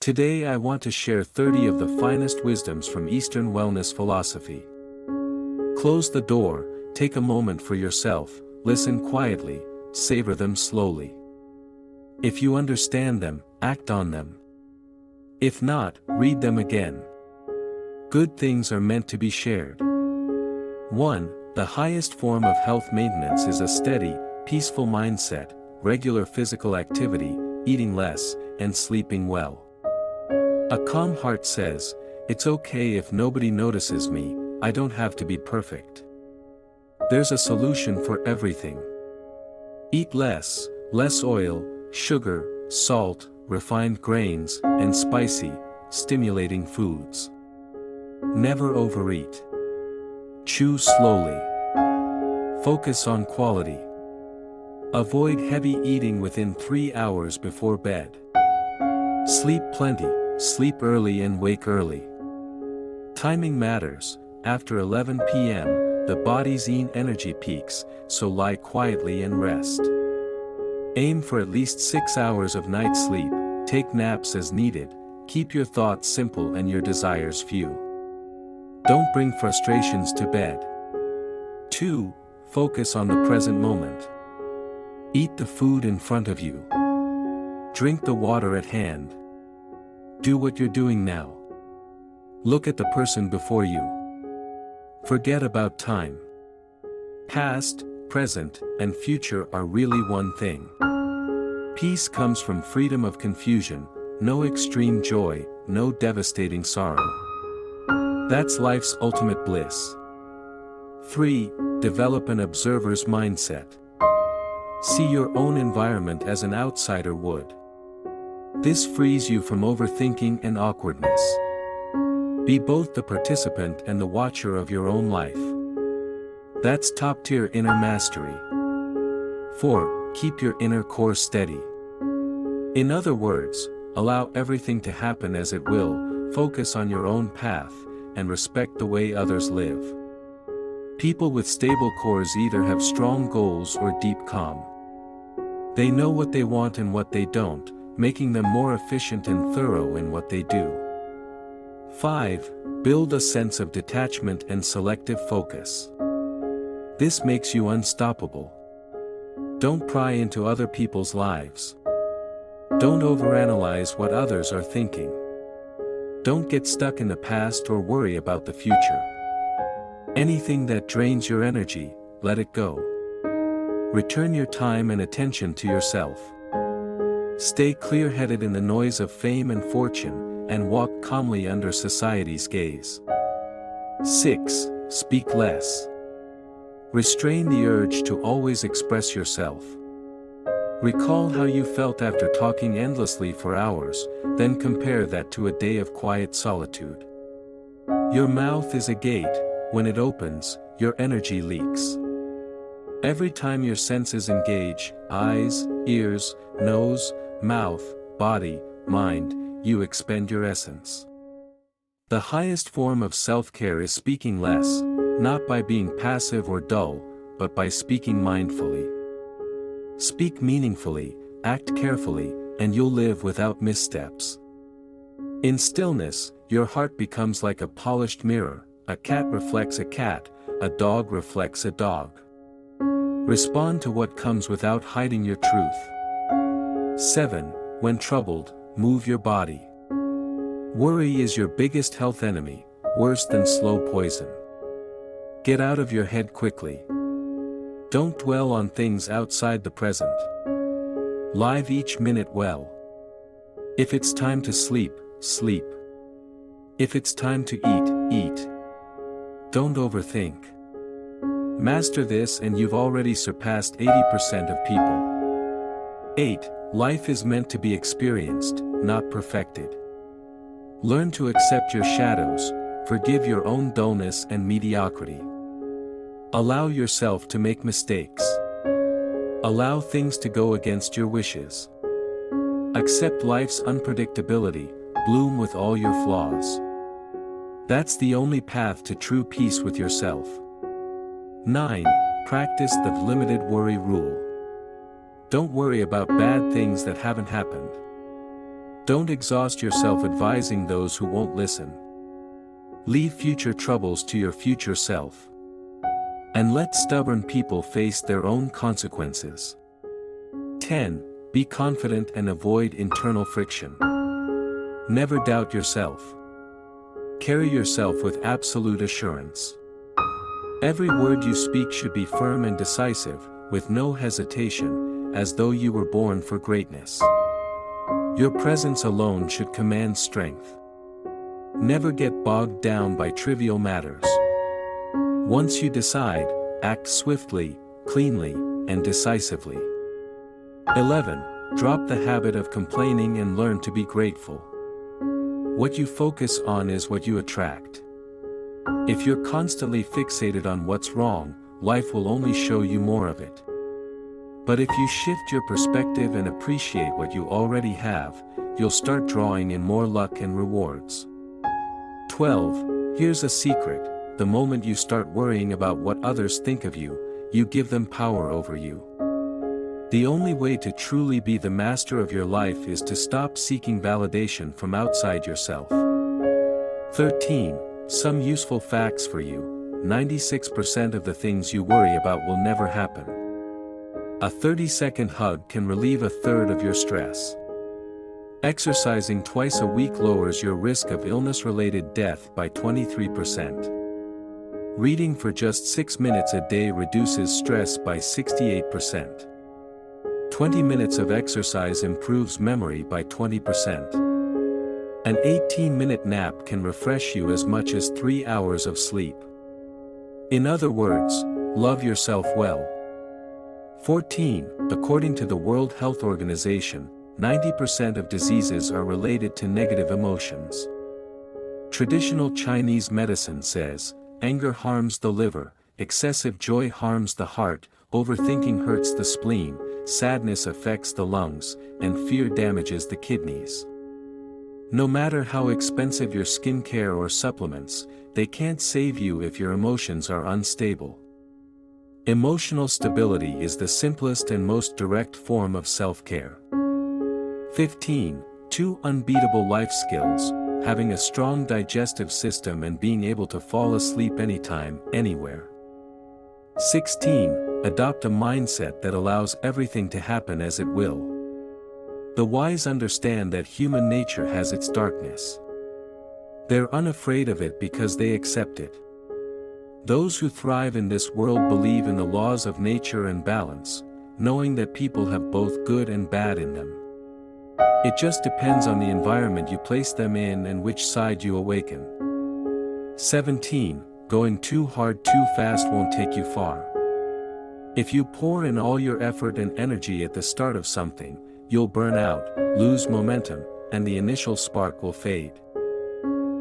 Today I want to share 30 of the finest wisdoms from Eastern wellness philosophy. Close the door, take a moment for yourself, listen quietly, savor them slowly. If you understand them, act on them. If not, read them again. Good things are meant to be shared. 1. The highest form of health maintenance is a steady, peaceful mindset, regular physical activity, eating less, and sleeping well. A calm heart says, "It's okay if nobody notices me, I don't have to be perfect." There's a solution for everything. Eat less oil, sugar, salt, refined grains, and spicy, stimulating foods. Never overeat. Chew slowly. Focus on quality. Avoid heavy eating within 3 hours before bed. Sleep plenty, sleep early and wake early. Timing matters. After 11 p.m., the body's energy peaks, so lie quietly and rest. Aim for at least 6 hours of night sleep, take naps as needed, keep your thoughts simple and your desires few. Don't bring frustrations to bed. 2. Focus on the present moment. Eat the food in front of you. Drink the water at hand. Do what you're doing now. Look at the person before you. Forget about time. Past, present, and future are really one thing. Peace comes from freedom of confusion, no extreme joy, no devastating sorrow. That's life's ultimate bliss. 3. Develop an observer's mindset. See your own environment as an outsider would. This frees you from overthinking and awkwardness. Be both the participant and the watcher of your own life. That's top-tier inner mastery. 4. Keep your inner core steady. In other words, allow everything to happen as it will, focus on your own path, and respect the way others live. People with stable cores either have strong goals or deep calm. They know what they want and what they don't, making them more efficient and thorough in what they do. 5. Build a sense of detachment and selective focus. This makes you unstoppable. Don't pry into other people's lives. Don't overanalyze what others are thinking. Don't get stuck in the past or worry about the future. Anything that drains your energy, let it go. Return your time and attention to yourself. Stay clear-headed in the noise of fame and fortune, and walk calmly under society's gaze. 6. Speak less. Restrain the urge to always express yourself. Recall how you felt after talking endlessly for hours, then compare that to a day of quiet solitude. Your mouth is a gate. When it opens, your energy leaks. Every time your senses engage, eyes, ears, nose, mouth, body, mind, you expend your essence. The highest form of self-care is speaking less, not by being passive or dull, but by speaking mindfully. Speak meaningfully, act carefully, and you'll live without missteps. In stillness, your heart becomes like a polished mirror. A cat reflects a cat, a dog reflects a dog. Respond to what comes without hiding your truth. 7. When troubled, move your body. Worry is your biggest health enemy, worse than slow poison. Get out of your head quickly. Don't dwell on things outside the present. Live each minute well. If it's time to sleep, sleep. If it's time to eat, eat. Don't overthink. Master this and you've already surpassed 80% of people. 8. Life is meant to be experienced, not perfected. Learn to accept your shadows, forgive your own dullness and mediocrity. Allow yourself to make mistakes. Allow things to go against your wishes. Accept life's unpredictability, bloom with all your flaws. That's the only path to true peace with yourself. 9. Practice the limited worry rule. Don't worry about bad things that haven't happened. Don't exhaust yourself advising those who won't listen. Leave future troubles to your future self. And let stubborn people face their own consequences. 10. Be confident and avoid internal friction. Never doubt yourself. Carry yourself with absolute assurance. Every word you speak should be firm and decisive, with no hesitation, as though you were born for greatness. Your presence alone should command strength. Never get bogged down by trivial matters. Once you decide, act swiftly, cleanly, and decisively. 11. Drop the habit of complaining and learn to be grateful. What you focus on is what you attract. If you're constantly fixated on what's wrong, life will only show you more of it. But if you shift your perspective and appreciate what you already have, you'll start drawing in more luck and rewards. 12. Here's a secret: the moment you start worrying about what others think of you, you give them power over you. The only way to truly be the master of your life is to stop seeking validation from outside yourself. 13. Some useful facts for you: 96% of the things you worry about will never happen. A 30-second hug can relieve a third of your stress. Exercising twice a week lowers your risk of illness-related death by 23%. Reading for just 6 minutes a day reduces stress by 68%. 20 minutes of exercise improves memory by 20%. An 18-minute nap can refresh you as much as 3 hours of sleep. In other words, love yourself well. 14. According to the World Health Organization, 90% of diseases are related to negative emotions. Traditional Chinese medicine says, anger harms the liver, excessive joy harms the heart, overthinking hurts the spleen, sadness affects the lungs, and fear damages the kidneys. No matter how expensive your skincare or supplements, they can't save you if your emotions are unstable. Emotional stability is the simplest and most direct form of self-care. 15. 2 unbeatable life skills: having a strong digestive system and being able to fall asleep anytime, anywhere. 16. Adopt a mindset that allows everything to happen as it will. The wise understand that human nature has its darkness. They're unafraid of it because they accept it. Those who thrive in this world believe in the laws of nature and balance, knowing that people have both good and bad in them. It just depends on the environment you place them in and which side you awaken. 17. Going too hard too fast won't take you far. If you pour in all your effort and energy at the start of something, you'll burn out, lose momentum, and the initial spark will fade.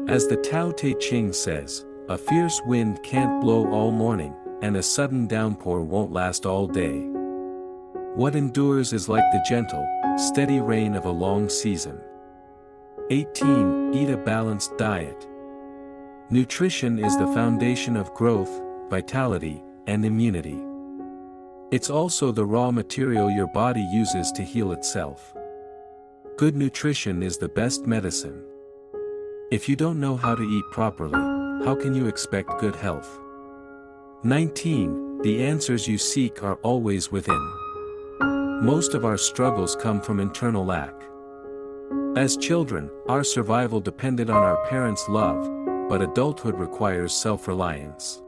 As the Tao Te Ching says, a fierce wind can't blow all morning, and a sudden downpour won't last all day. What endures is like the gentle, steady rain of a long season. 18. Eat a balanced diet. Nutrition is the foundation of growth, vitality, and immunity. It's also the raw material your body uses to heal itself. Good nutrition is the best medicine. If you don't know how to eat properly, how can you expect good health? 19. The answers you seek are always within. Most of our struggles come from internal lack. As children, our survival depended on our parents' love, but adulthood requires self-reliance.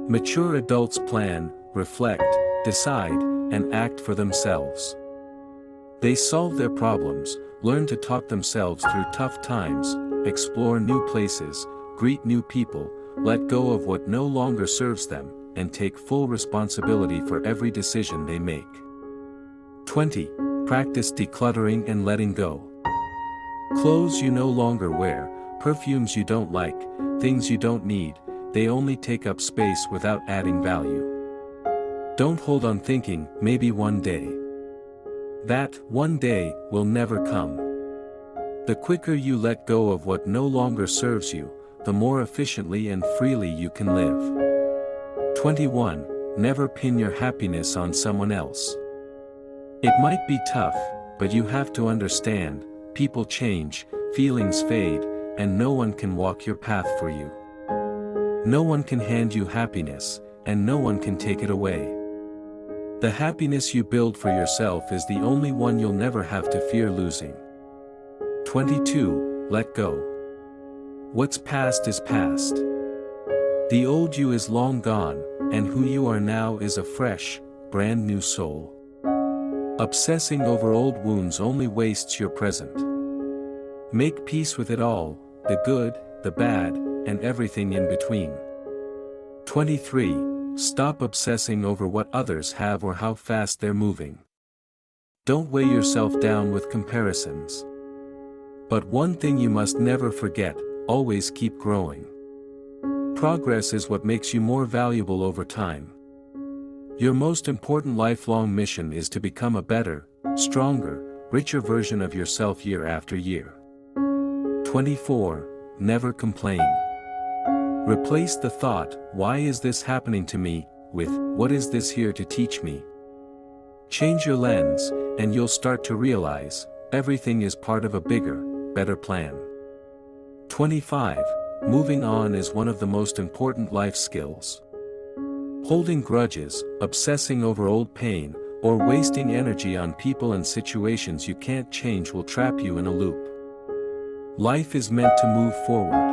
Mature adults plan, reflect, decide, and act for themselves. They solve their problems, learn to talk themselves through tough times, explore new places, greet new people, let go of what no longer serves them, and take full responsibility for every decision they make. 20. Practice decluttering and letting go. Clothes you no longer wear, perfumes you don't like, things you don't need, they only take up space without adding value. Don't hold on thinking, maybe one day. That one day will never come. The quicker you let go of what no longer serves you, the more efficiently and freely you can live. 21. Never pin your happiness on someone else. It might be tough, but you have to understand, people change, feelings fade, and no one can walk your path for you. No one can hand you happiness, and no one can take it away. The happiness you build for yourself is the only one you'll never have to fear losing. 22. Let go. What's past is past. The old you is long gone, and who you are now is a fresh, brand new soul. Obsessing over old wounds only wastes your present. Make peace with it all, the good, the bad, and everything in between. 23. Stop obsessing over what others have or how fast they're moving. Don't weigh yourself down with comparisons. But one thing you must never forget, always keep growing. Progress is what makes you more valuable over time. Your most important lifelong mission is to become a better, stronger, richer version of yourself year after year. 24. Never complain. Replace the thought, "Why is this happening to me?" with, "What is this here to teach me?" Change your lens, and you'll start to realize, everything is part of a bigger, better plan. 25. Moving on is one of the most important life skills. Holding grudges, obsessing over old pain, or wasting energy on people and situations you can't change will trap you in a loop. Life is meant to move forward.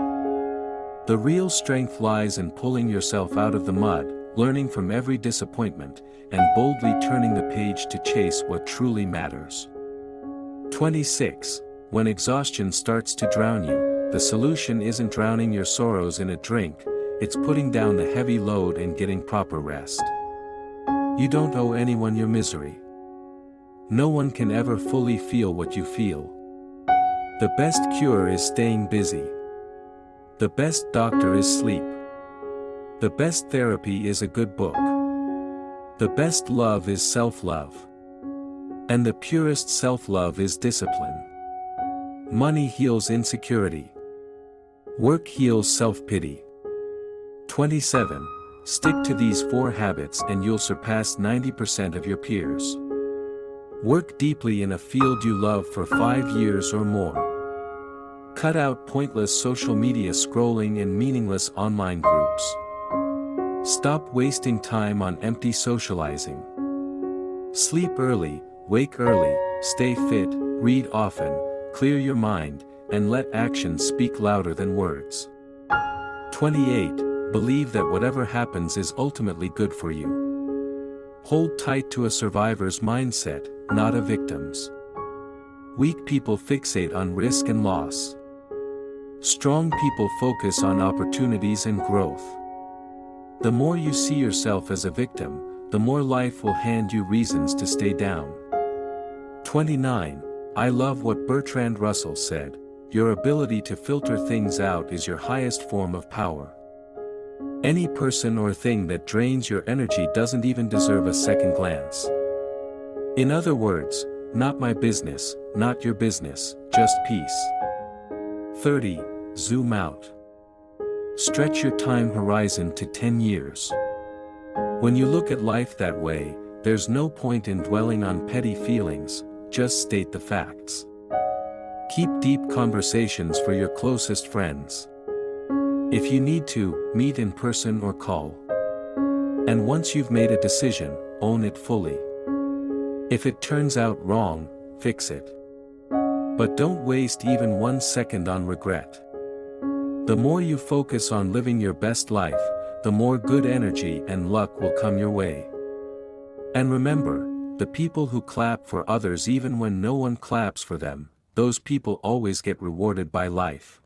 The real strength lies in pulling yourself out of the mud, learning from every disappointment, and boldly turning the page to chase what truly matters. 26. When exhaustion starts to drown you, the solution isn't drowning your sorrows in a drink, it's putting down the heavy load and getting proper rest. You don't owe anyone your misery. No one can ever fully feel what you feel. The best cure is staying busy. The best doctor is sleep. The best therapy is a good book. The best love is self-love. And the purest self-love is discipline. Money heals insecurity. Work heals self-pity. 27. Stick to these 4 habits and you'll surpass 90% of your peers. Work deeply in a field you love for 5 years or more. Cut out pointless social media scrolling and meaningless online groups. Stop wasting time on empty socializing. Sleep early, wake early, stay fit, read often, clear your mind, and let actions speak louder than words. 28. Believe that whatever happens is ultimately good for you. Hold tight to a survivor's mindset, not a victim's. Weak people fixate on risk and loss. Strong people focus on opportunities and growth. The more you see yourself as a victim, the more life will hand you reasons to stay down. 29. I love what Bertrand Russell said, "Your ability to filter things out is your highest form of power." Any person or thing that drains your energy doesn't even deserve a second glance. In other words, not my business, not your business, just peace. 30. Zoom out. Stretch your time horizon to 10 years. When you look at life that way, there's no point in dwelling on petty feelings, just state the facts. Keep deep conversations for your closest friends. If you need to, meet in person or call. And once you've made a decision, own it fully. If it turns out wrong, fix it. But don't waste even 1 second on regret. The more you focus on living your best life, the more good energy and luck will come your way. And remember, the people who clap for others even when no one claps for them, those people always get rewarded by life.